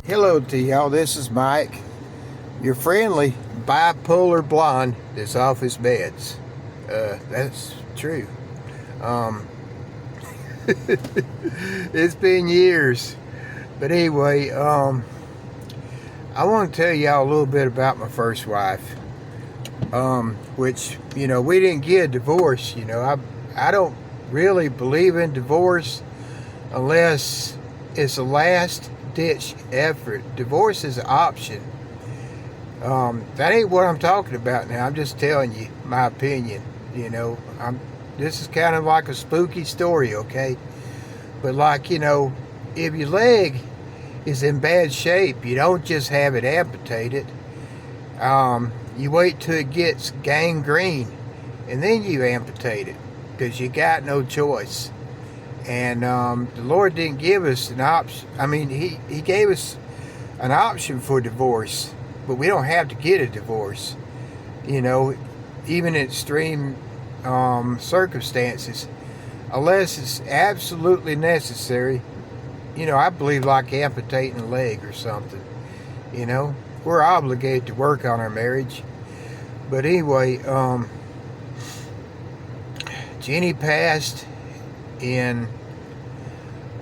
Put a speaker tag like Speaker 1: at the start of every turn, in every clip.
Speaker 1: Hello to y'all, this is Mike, your friendly bipolar blonde that's off his meds. That's true. Um, it's been years. But anyway, I want to tell y'all a little bit about my first wife. Which, we didn't get a divorce. I don't really believe in divorce unless it's a last ditch effort. Divorce is an option. That ain't what I'm talking about now. I'm just telling you my opinion. This is kind of like a spooky story, okay? But if your leg is in bad shape, you don't just have it amputated. You wait till it gets gangrene, and then you amputate it, because you got no choice. And the Lord didn't give us an option. I mean, He gave us an option for divorce, but we don't have to get a divorce. Even in extreme circumstances, unless it's absolutely necessary. I believe like amputating a leg or something. We're obligated to work on our marriage. But anyway, Jenny passed in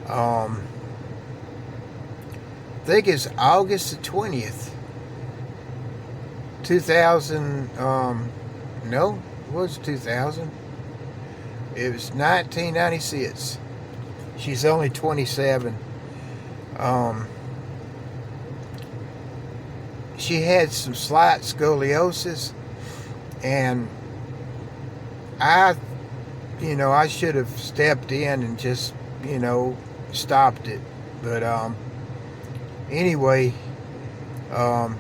Speaker 1: I think it's August the 20th 2000. No, it was 2000. It was 1996. She's only 27. She had some slight scoliosis, and I should have stepped in and just, stopped it. But anyway, if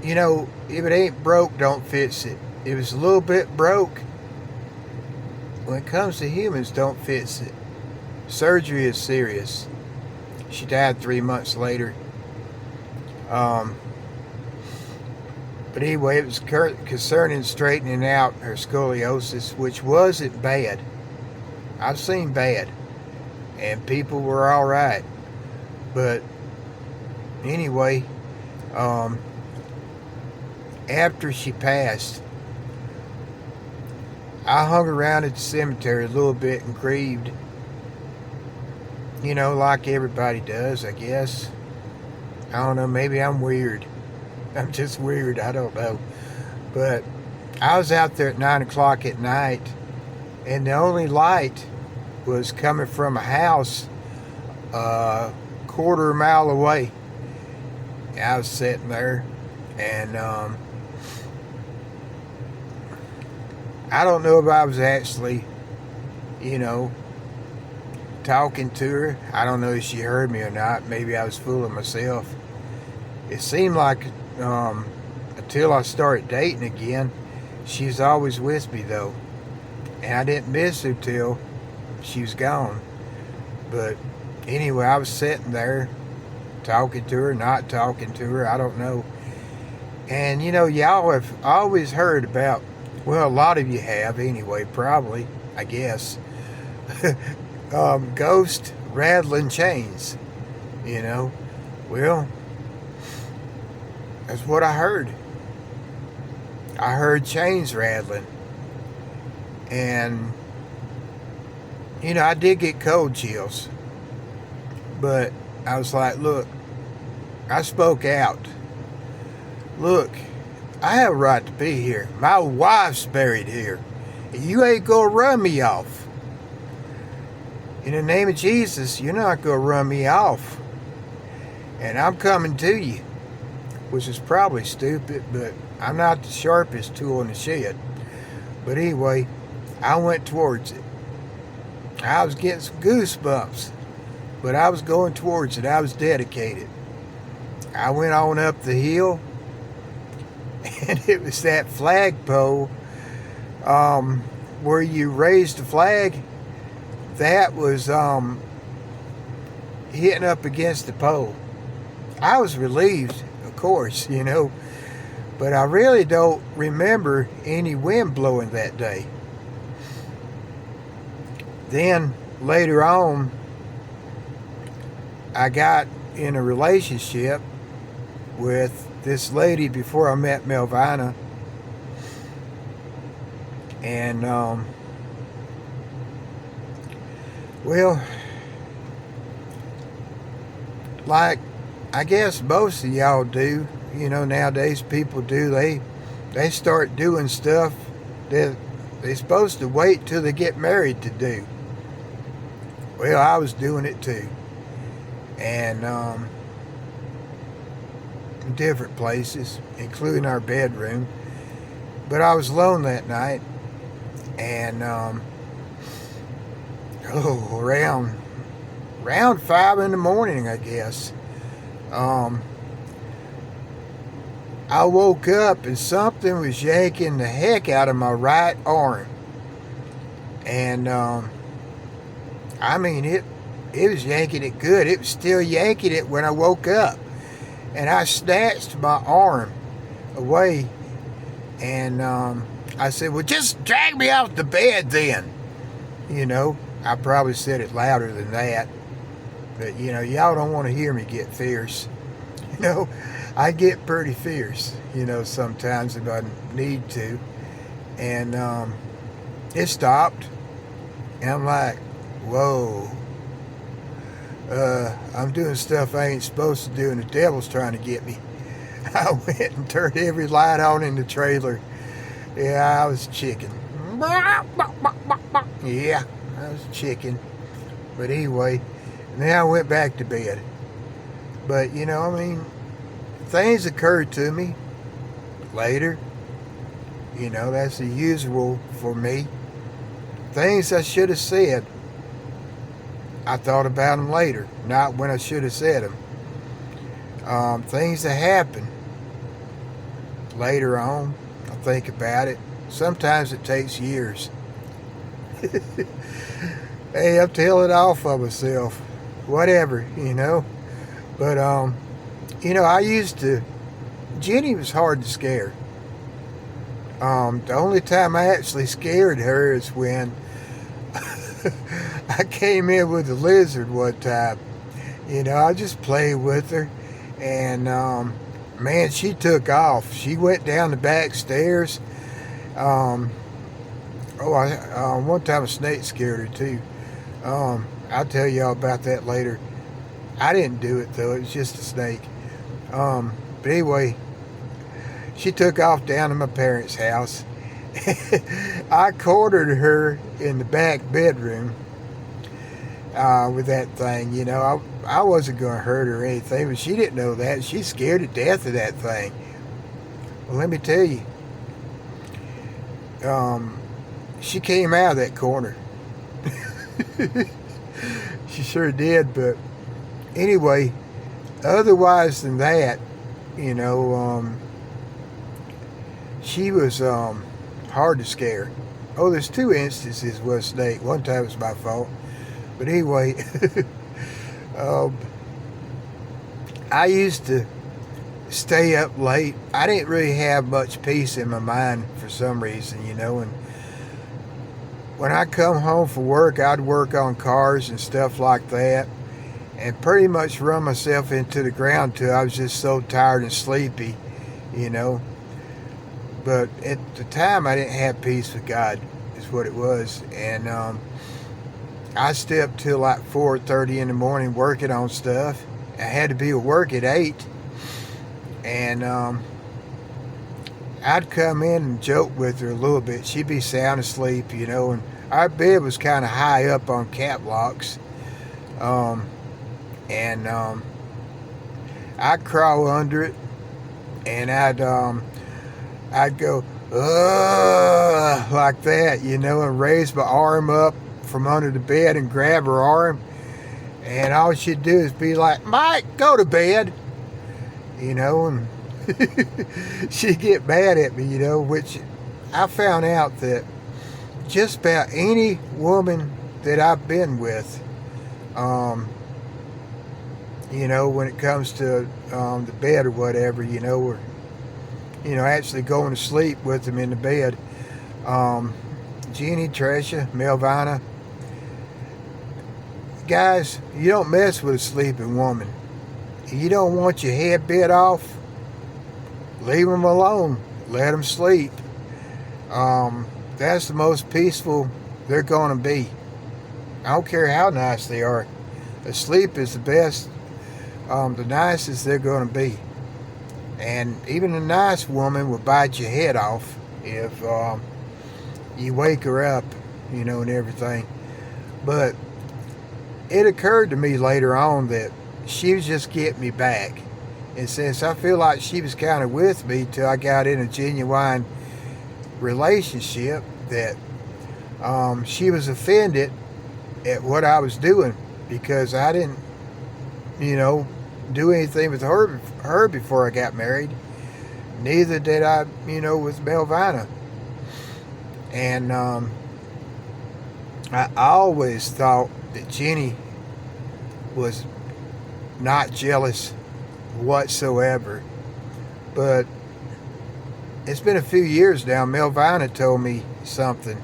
Speaker 1: it ain't broke, don't fix it. It was a little bit broke. When it comes to humans, don't fix it. Surgery is serious. She died 3 months later. But anyway, it was concerning straightening out her scoliosis, which wasn't bad. I've seen bad, and people were all right. But anyway, after she passed, I hung around at the cemetery a little bit and grieved. Like everybody does, I guess. I don't know, maybe I'm weird. I'm just weird, I don't know. But I was out there at 9 o'clock at night, and the only light was coming from a house a quarter mile away. And I was sitting there, and I don't know if I was actually, talking to her. I don't know if she heard me or not. Maybe I was fooling myself. It seemed like until I started dating again, she's always with me though. And I didn't miss her till she was gone. But anyway, I was sitting there talking to her, not talking to her, I don't know. And y'all have always heard about, well, a lot of you have anyway, probably, I guess, ghost rattling chains. Well, that's what I heard. I heard chains rattling. And, I did get cold chills. But I was like, look, I spoke out. Look, I have a right to be here. My wife's buried here. And you ain't gonna run me off. In the name of Jesus, you're not gonna run me off. And I'm coming to you. Which is probably stupid, but I'm not the sharpest tool in the shed. But anyway, I went towards it. I was getting some goosebumps, but I was going towards it. I was dedicated. I went on up the hill, and it was that flagpole where you raised the flag. That was hitting up against the pole. I was relieved, of course, but I really don't remember any wind blowing that day. Then later on, I got in a relationship, with this lady before I met Melvina. And, well, like I guess most of y'all do, nowadays people do, they start doing stuff that they're supposed to wait till they get married to do. Well, I was doing it too. And in different places, including our bedroom. But I was alone that night. And around 5 in the morning, I guess, I woke up and something was yanking the heck out of my right arm. And I mean, it was yanking it good. It was still yanking it when I woke up. And I snatched my arm away. And I said, well, just drag me off the bed then. I probably said it louder than that. But, y'all don't want to hear me get fierce. I get pretty fierce, sometimes if I need to. And it stopped. And I'm like, whoa. I'm doing stuff I ain't supposed to do, and the devil's trying to get me. I went and turned every light on in the trailer. Yeah, I was chicken. Yeah, I was chicken. But anyway, then I went back to bed. But, things occurred to me later. That's the usual for me. Things I should have said, I thought about them later, not when I should have said them. Things that happen later on, I think about it. Sometimes it takes years. Hey, I'm telling off of myself. Whatever, But, I used to... Jenny was hard to scare. The only time I actually scared her is when I came in with a lizard one time. I just played with her. And, man, she took off. She went down the back stairs. One time a snake scared her too. I'll tell y'all about that later. I didn't do it though, it was just a snake. But anyway, she took off down to my parents' house. I cornered her in the back bedroom with that thing. I wasn't going to hurt her or anything, but she didn't know that. She's scared to death of that thing. Well, let me tell you, she came out of that corner. She sure did. But anyway, otherwise than that, she was hard to scare. Oh, there's 2 instances with a snake. One time it was my fault. But anyway, I used to stay up late. I didn't really have much peace in my mind for some reason, and when I come home from work, I'd work on cars and stuff like that, and pretty much run myself into the ground till I was just so tired and sleepy, But at the time, I didn't have peace with God, is what it was. And I stayed up till like 4:30 in the morning working on stuff. I had to be at work at 8. And I'd come in and joke with her a little bit. She'd be sound asleep, and our bed was kind of high up on catwalks. I'd crawl under it, and I'd go, like that, and raise my arm up from under the bed and grab her arm. And all she'd do is be like, Mike, go to bed. And she'd get mad at me, which I found out that just about any woman that I've been with, when it comes to the bed or whatever, or, actually going to sleep with them in the bed, Jeannie, Trisha, Melvina, guys, you don't mess with a sleeping woman. You don't want your head bit off. leave them alone. Let them sleep. That's the most peaceful they're going to be. I don't care how nice they are. Asleep is the best, the nicest they're going to be. And even a nice woman will bite your head off if you wake her up, you know, and everything. But it occurred to me later on that she was just getting me back. And since I feel like she was kind of with me till I got in a genuine relationship, that she was offended at what I was doing because I didn't, you know, do anything with her before I got married. Neither did I, you know, with Melvina. And I always thought that Jenny was not jealous whatsoever. But it's been a few years now. Melvina told me something.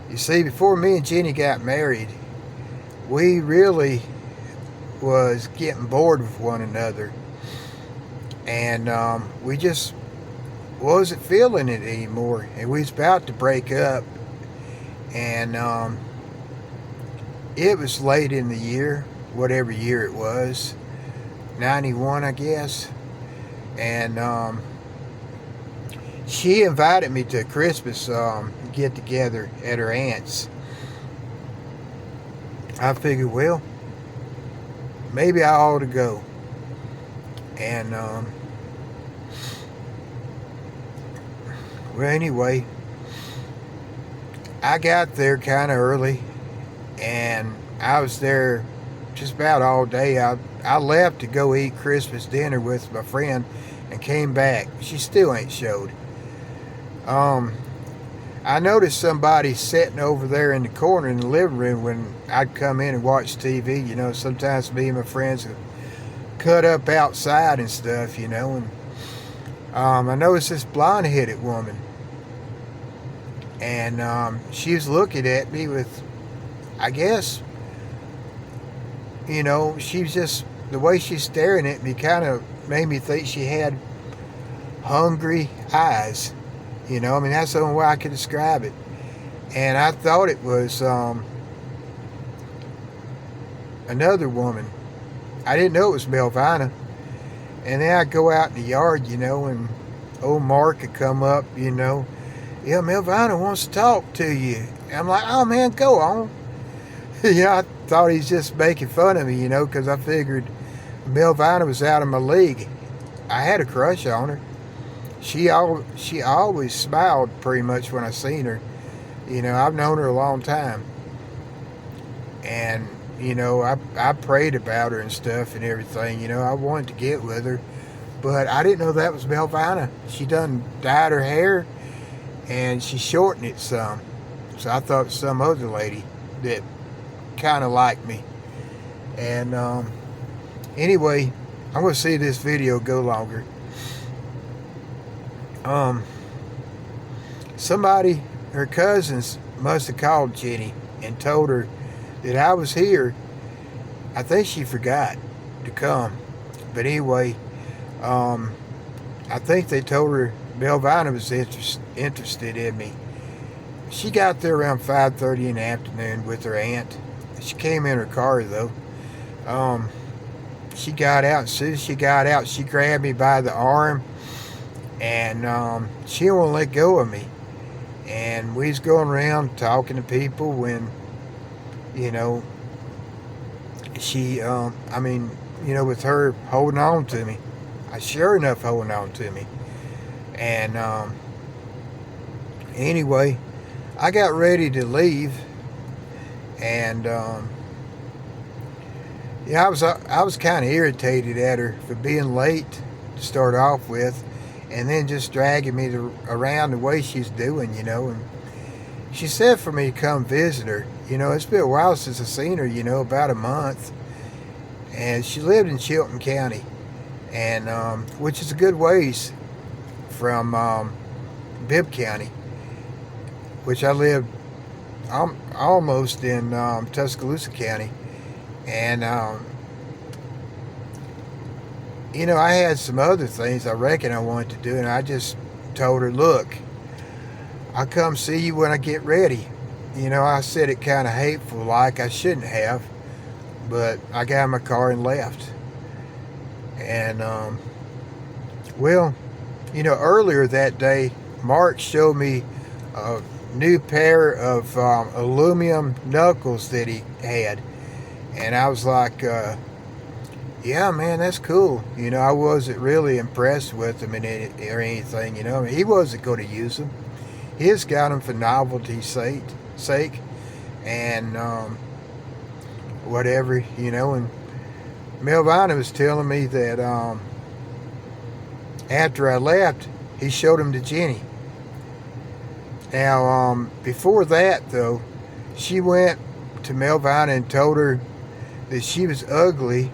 Speaker 1: You see, before me and Jenny got married, we really was getting bored with one another. And we just wasn't feeling it anymore. And we was about to break up. And it was late in the year, whatever year it was, 91, I guess. And she invited me to a Christmas get together at her aunt's. I figured, well, maybe I ought to go. And well, anyway, I got there kind of early, and I was there just about all day. I left to go eat Christmas dinner with my friend and came back. She still ain't showed. I noticed somebody sitting over there in the corner in the living room when I'd come in and watch TV. You know, sometimes me and my friends would cut up outside and stuff, you know. And I noticed this blonde-headed woman. And she was looking at me with, I guess, you know, she was just, the way she's staring at me kind of made me think she had hungry eyes. You know, I mean, that's the only way I could describe it. And I thought it was another woman. I didn't know it was Melvina. And then I'd go out in the yard, you know, and old Mark would come up, you know. Yeah, Melvina wants to talk to you. And I'm like, oh, man, go on. You know, I thought he's just making fun of me, you know, because I figured Melvina was out of my league. I had a crush on her. She always smiled pretty much when I seen her. You know, I've known her a long time. And, you know, I prayed about her and stuff and everything. You know, I wanted to get with her. But I didn't know that was Melvina. She done dyed her hair and she shortened it some. So I thought it was some other lady that kind of liked me. And anyway, I'm going to see this video go longer. Somebody, her cousins, must have called Jenny and told her that I was here. I think she forgot to come. But anyway, I think they told her Melvina was interested in me. She got there around 5:30 in the afternoon with her aunt. She came in her car, though. She got out. As soon as she got out, she grabbed me by the arm. And she won't let go of me. And we was going around talking to people when, you know, she, I mean, you know, with her holding on to me. Sure enough holding on to me. And anyway, I got ready to leave. And yeah, I was kind of irritated at her for being late to start off with. And then just dragging me around the way she's doing, you know. And she said for me to come visit her. You know, it's been a while since I've seen her, you know, about a month. And she lived in Chilton County, and which is a good ways from Bibb County, which I lived almost in Tuscaloosa County. And you know, I had some other things I reckon I wanted to do, and I just told her, look, I'll come see you when I get ready. You know, I said it kind of hateful, like I shouldn't have, but I got in my car and left. And, well, you know, earlier that day, Mark showed me a new pair of aluminum knuckles that he had. And I was like, yeah, man, that's cool. You know, I wasn't really impressed with them or anything, you know. I mean, he wasn't going to use them. He just got them for novelty's sake. And whatever, you know. And Melvina was telling me that after I left, he showed them to Jenny. Now, before that, though, she went to Melvina and told her that she was ugly,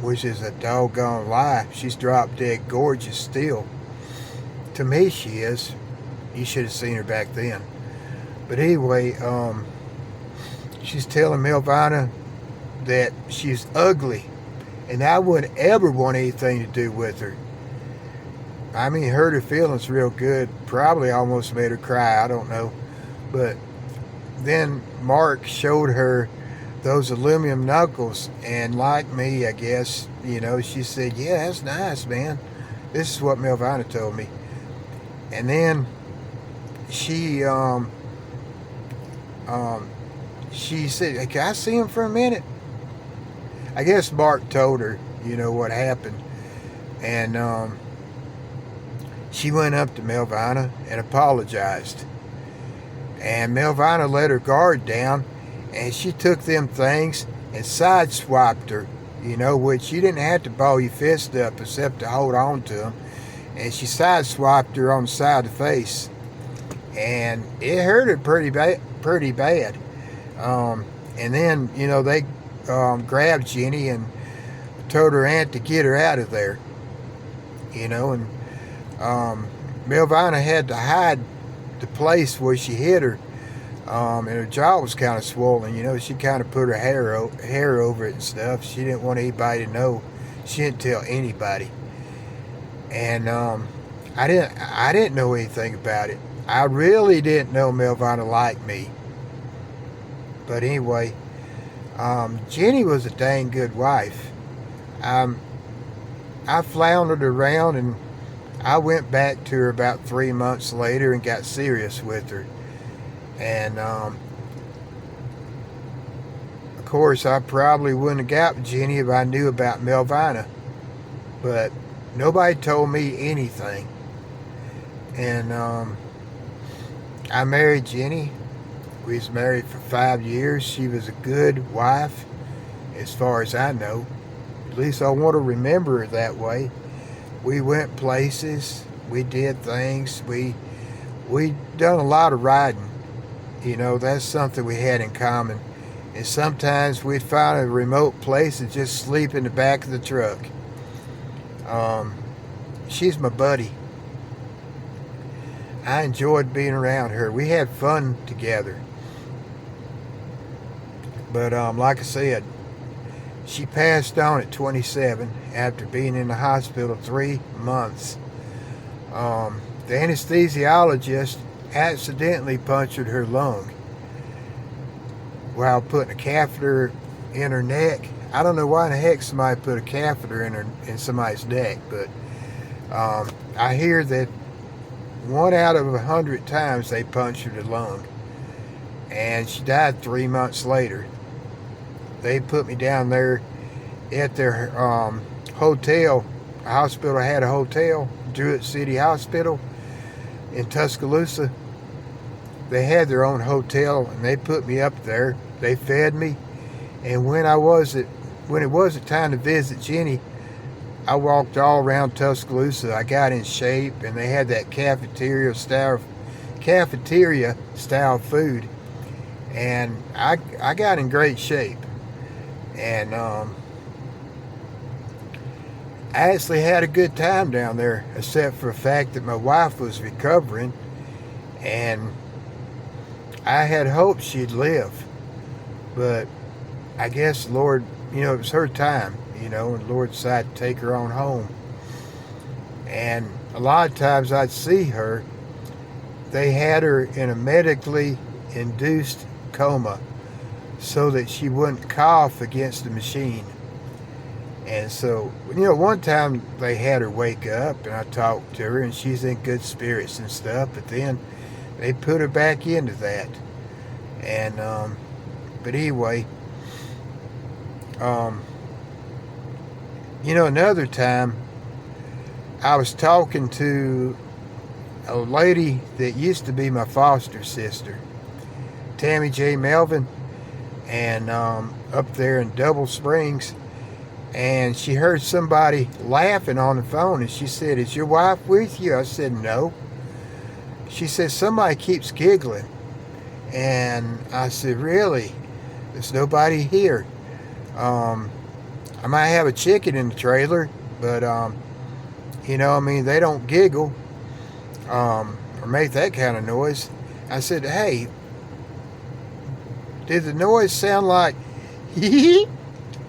Speaker 1: which is a doggone lie. She's drop dead gorgeous still. To me, she is. You should have seen her back then. But anyway, she's telling Melvina that she's ugly, and I wouldn't ever want anything to do with her. I mean, hurt her feelings real good. Probably almost made her cry. I don't know. But then Mark showed her those aluminum knuckles, and like me, I guess, you know, she said, yeah, that's nice, man. This is what Melvina told me. And then she said, hey, can I see him for a minute? I guess Mark told her, you know, what happened. And she went up to Melvina and apologized. And Melvina let her guard down, and she took them things and sideswiped her, you know, which you didn't have to ball your fist up except to hold on to them. And she sideswiped her on the side of the face. And it hurt her pretty bad. And then, you know, they grabbed Jenny and told her aunt to get her out of there. You know, and Melvina had to hide the place where she hit her. And her jaw was kind of swollen. You know, she kind of put her hair over it and stuff. She didn't want anybody to know. She didn't tell anybody. And I didn't know anything about it. I really didn't know Melvina liked me. But anyway, Jenny was a dang good wife. I floundered around, and I went back to her about 3 months later and got serious with her. And of course, I probably wouldn't have got with Jenny if I knew about Melvina. But nobody told me anything. And I married Jenny. We was married for 5 years. She was a good wife, as far as I know. At least I want to remember her that way. We went places. We did things. We done a lot of riding. You know, that's something we had in common. And sometimes we'd find a remote place and just sleep in the back of the truck. She's my buddy. I enjoyed being around her. We had fun together. But like I said, she passed on at 27 after being in the hospital 3 months. The anesthesiologist accidentally punctured her lung while putting a catheter in her neck. I don't know why in the heck somebody put a catheter in somebody's neck, but I hear that 1 out of 100 times they punctured her lung, and she died 3 months later. They put me down there at their hotel. The hospital had a hotel, Druid City Hospital in Tuscaloosa. They had their own hotel, and they put me up there. They fed me, and when it wasn't time to visit Jenny, I walked all around Tuscaloosa. I got in shape, and they had that cafeteria style food, and I got in great shape. And I actually had a good time down there, except for the fact that my wife was recovering, and I had hoped she'd live. But I guess the Lord, you know, it was her time. and the Lord decided to take her on home. And a lot of times I'd see her, they had her in a medically induced coma so that she wouldn't cough against the machine. And so, one time they had her wake up, and I talked to her, and she's in good spirits and stuff, but then they put her back into that. And, but anyway, another time, I was talking to a lady that used to be my foster sister, Tammy J. Melvin, and up there in Double Springs. And she heard somebody laughing on the phone, and she said, "Is your wife with you?" I said, "No." She said, "Somebody keeps giggling." And I said, "Really? There's nobody here. I might have a chicken in the trailer, but they don't giggle or make that kind of noise." I said, "Hey, did the noise sound like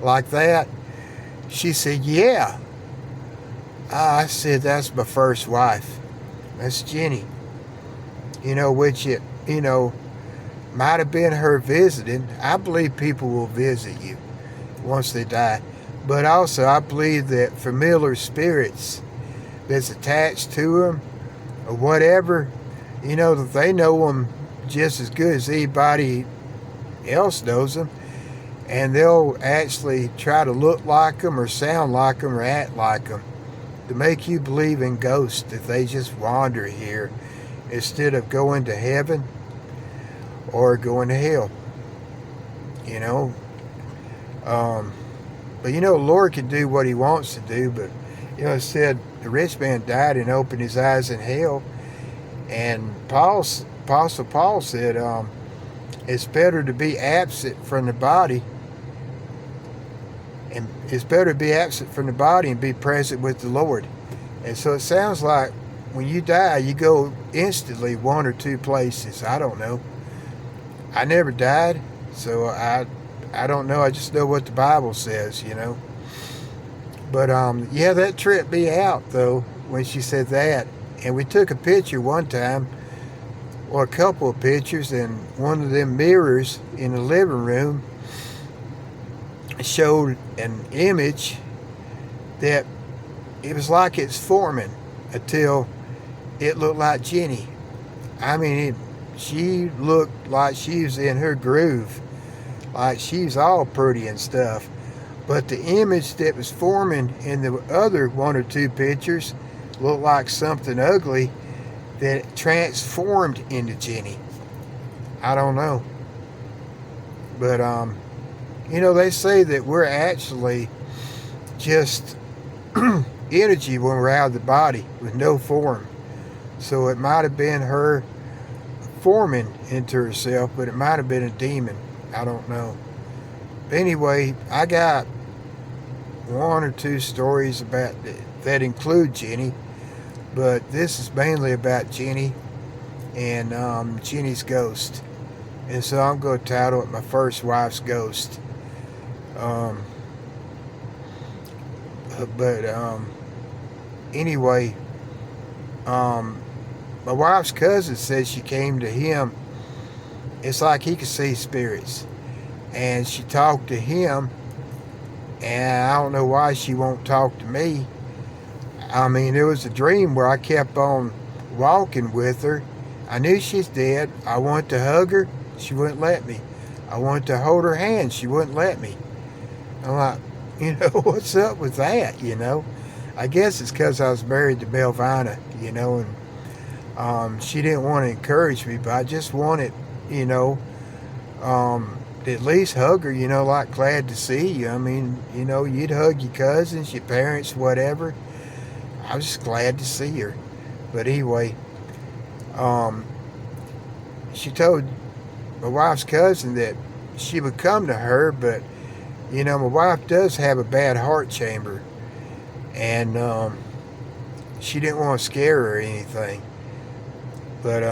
Speaker 1: like that?" She said, "Yeah." I said, "That's my first wife. That's Jenny." Which it, might have been her visiting. I believe people will visit you once they die. But also, I believe that familiar spirits that's attached to them or whatever, that they know them just as good as anybody else knows them. And they'll actually try to look like them or sound like them or act like them to make you believe in ghosts if they just wander here instead of going to heaven or going to hell. But the Lord can do what he wants to do. But it said the rich man died and opened his eyes in hell. And Apostle Paul said it's better to be absent from the body. And it's better to be absent from the body and be present with the Lord. And so it sounds like when you die, you go instantly one or two places. I don't know. I never died, so I don't know. I just know what the Bible says, But that tripped me out, though, when she said that. And we took a picture one time, or a couple of pictures, and one of them mirrors in the living room showed an image that it was like it's forming until it looked like Jenny. I mean, she looked like she was in her groove, like she's all pretty and stuff. But the image that was forming in the other one or two pictures looked like something ugly that transformed into Jenny. I don't know. But, they say that we're actually just energy when we're out of the body with no form. So it might have been her forming into herself, but it might have been a demon. I don't know. But anyway, I got one or two stories about that include Jenny, but this is mainly about Jenny and Jenny's ghost. And so I'm going to title it My First Wife's Ghost. Anyway, my wife's cousin said she came to him. It's like he could see spirits. And she talked to him. And I don't know why she won't talk to me. I mean, it was a dream where I kept on walking with her. I knew she's dead. I wanted to hug her. She wouldn't let me. I wanted to hold her hand. She wouldn't let me. I'm like, what's up with that, I guess it's because I was married to Melvina, and she didn't want to encourage me, but I just wanted, to at least hug her, like glad to see you. I mean, you'd hug your cousins, your parents, whatever. I was just glad to see her. But anyway, she told my wife's cousin that she would come to her, but my wife does have a bad heart chamber, and she didn't want to scare her or anything. But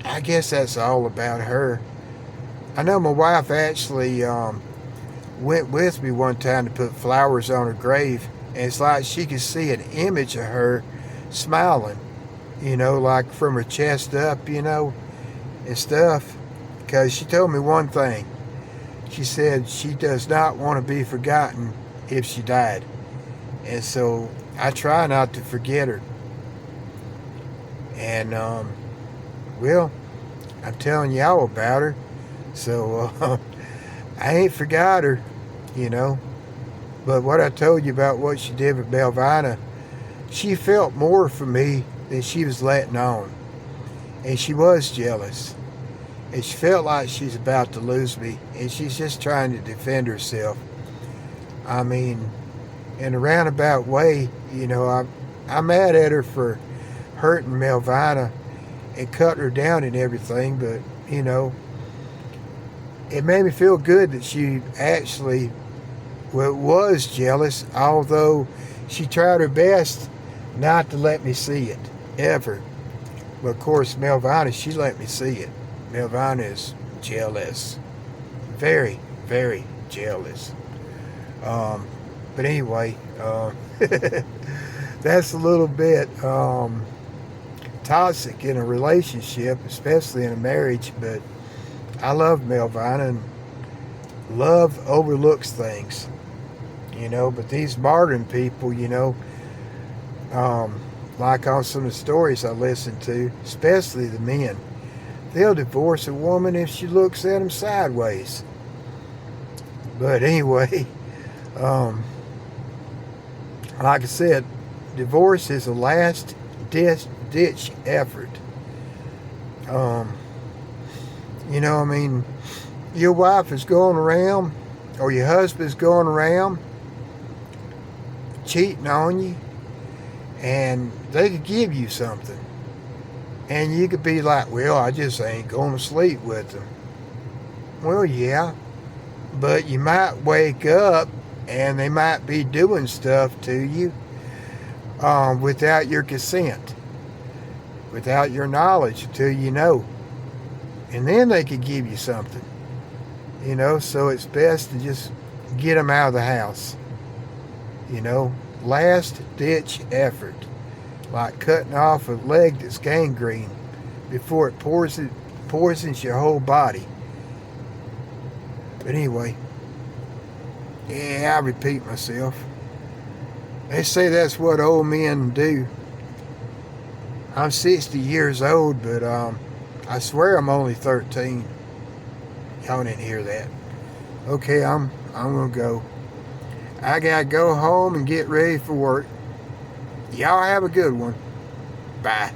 Speaker 1: I guess that's all about her. I know my wife actually went with me one time to put flowers on her grave, and it's like she could see an image of her smiling, like from her chest up, and stuff. Because she told me one thing. She said she does not want to be forgotten if she died. And so I try not to forget her. And, well, I'm telling y'all about her. So I ain't forgot her, But what I told you about what she did with Melvina, she felt more for me than she was letting on. And she was jealous. And she felt like she's about to lose me. And she's just trying to defend herself. I mean, in a roundabout way, I'm mad at her for hurting Melvina and cutting her down and everything. But, it made me feel good that she actually was jealous, although she tried her best not to let me see it, ever. But of course, Melvina, she let me see it. Melvina is jealous. Very, very jealous. But anyway, that's a little bit toxic in a relationship, especially in a marriage. But I love Melvina, and love overlooks things, But these modern people, like on some of the stories I listen to, especially the men, they'll divorce a woman if she looks at them sideways. But anyway, like I said, divorce is a last ditch effort. Your wife is going around, or your husband's going around cheating on you, and they could give you something. And you could be like, well, I just ain't going to sleep with them. Well, yeah, but you might wake up and they might be doing stuff to you without your consent, without your knowledge, until you know. And then they could give you something, so it's best to just get them out of the house. Last ditch effort, like cutting off a leg that's gangrene before it poisons your whole body. But anyway, yeah, I repeat myself. They say that's what old men do. I'm 60 years old, but I swear I'm only 13. Y'all didn't hear that. Okay, I'm gonna go. I gotta go home and get ready for work. Y'all have a good one. Bye.